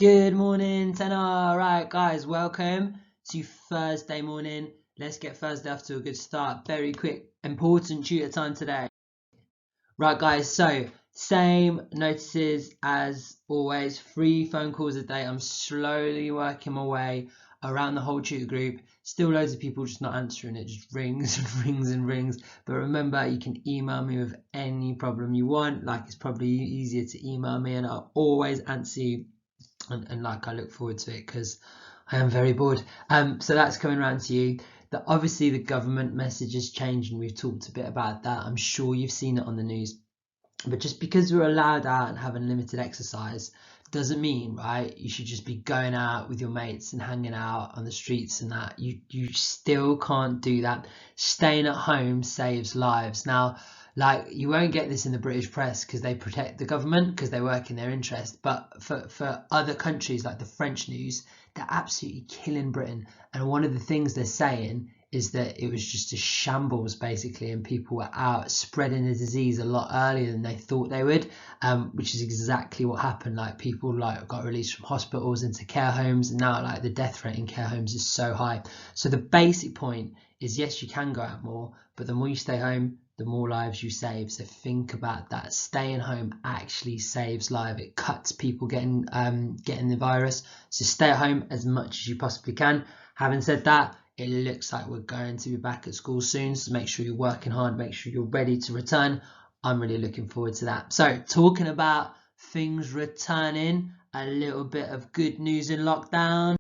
Good morning, Tenor. Right, guys, welcome to Thursday morning. Let's get Thursday off to a good start. Very quick, important tutor time today. Right, guys, so same notices as always. 3 phone calls a day. I'm slowly working my way around the whole tutor group. Still loads of people just not answering it, just rings and rings and rings. But remember, you can email me with any problem you want. Like, it's probably easier to email me and I'll always answer you. And like, I look forward to it because I am very bored. So that's coming around to you. Obviously the government message has changed and we've talked a bit about that. I'm sure you've seen it on the news. But just because we're allowed out and having limited exercise doesn't mean, right, you should just be going out with your mates and hanging out on the streets and that. You still can't do that. Staying at home saves lives. Now, like, you won't get this in the British press because they protect the government because they work in their interest. But for other countries like the French news, they're absolutely killing Britain. And one of the things they're saying is that it was just a shambles basically, and people were out spreading the disease a lot earlier than they thought they would, which is exactly what happened. Like, people got released from hospitals into care homes, and now the death rate in care homes is so high. So the basic point is, yes, you can go out more, but the more you stay home, the more lives you save. So think about that. Staying home actually saves lives. It cuts people getting the virus. So stay at home as much as you possibly can. Having said that, it looks like we're going to be back at school soon, so make sure you're working hard, make sure you're ready to return. I'm really looking forward to that. So, talking about things returning, a little bit of good news in lockdown.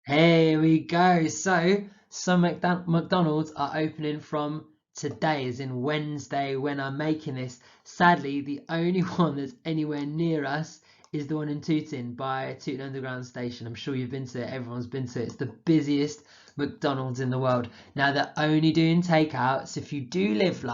Here we go. So, some McDonald's are opening from today, as in Wednesday when I'm making this. Sadly, the only one that's anywhere near us is the one in Tooting by Tooting Underground Station. I'm sure you've been to it, everyone's been to it. It's the busiest McDonald's in the world. Now, they're only doing takeouts. If you do live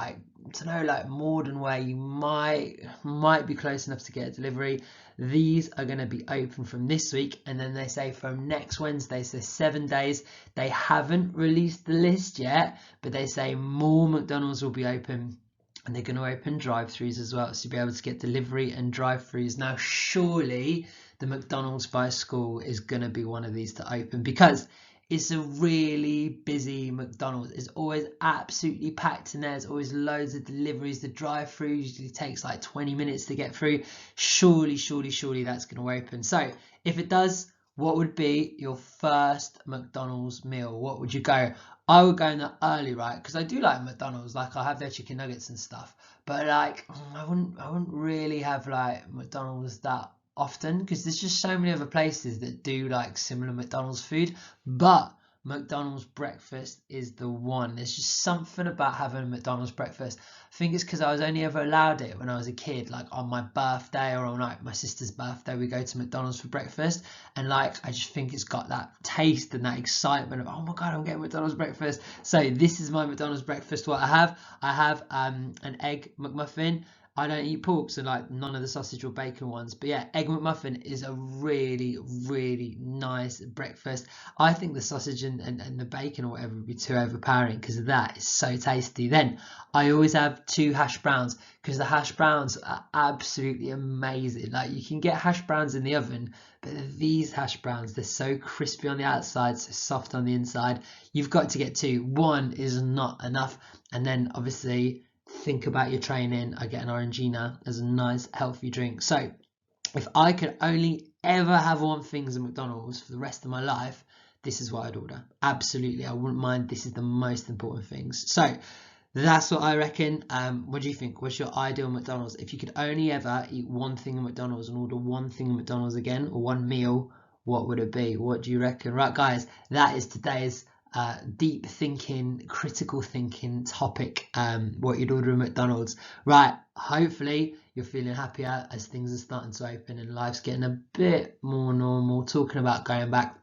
Morden way, you might be close enough to get a delivery. These are going to be open from this week, and then they say from next Wednesday, so 7 days. They haven't released the list yet, but they say more McDonald's will be open. And they're going to open drive-throughs as well, so you'll be able to get delivery and drive-throughs. Now, surely the McDonald's by school is going to be one of these to open, because it's a really busy McDonald's. It's always absolutely packed in there. There's always loads of deliveries. The drive-through usually takes like 20 minutes to get through. Surely that's going to open. So if it does, what would be your first McDonald's meal? What would you go? I would go in the early, right? Because I do like McDonald's. Like, I have their chicken nuggets and stuff. But like, I wouldn't really have like McDonald's that often, because there's just so many other places that do like similar McDonald's food. But McDonald's breakfast is the one. There's just something about having a McDonald's breakfast. I think it's because I was only ever allowed it when I was a kid, like on my birthday or on like my sister's birthday, we go to McDonald's for breakfast. And like, I just think it's got that taste and that excitement of, oh my God, I'm getting McDonald's breakfast. So this is my McDonald's breakfast. What I have an egg McMuffin. I don't eat pork, so like none of the sausage or bacon ones. But yeah, egg McMuffin is a really, really nice breakfast. I think the sausage and the bacon or whatever would be too overpowering, because that is so tasty. Then I always have 2 hash browns, because the hash browns are absolutely amazing. Like, you can get hash browns in the oven, but these hash browns, they're so crispy on the outside, so soft on the inside. You've got to get 2. 1 is not enough. And then obviously, think about your training. I get an Orangina as a nice healthy drink. So if I could only ever have one thing at McDonald's for the rest of my life, this is what I'd order. Absolutely, I wouldn't mind. This is the most important things. So that's what I reckon. What do you think? What's your ideal McDonald's? If you could only ever eat one thing at McDonald's and order one thing at McDonald's again, or one meal, what would it be? What do you reckon? Right, guys, that is today's deep thinking, critical thinking topic. What you'd order at McDonald's. Right, hopefully you're feeling happier as things are starting to open and life's getting a bit more normal. Talking about going back,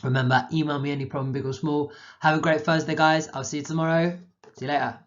remember, email me any problem, big or small. Have a great Thursday, guys. I'll see you tomorrow. See you later.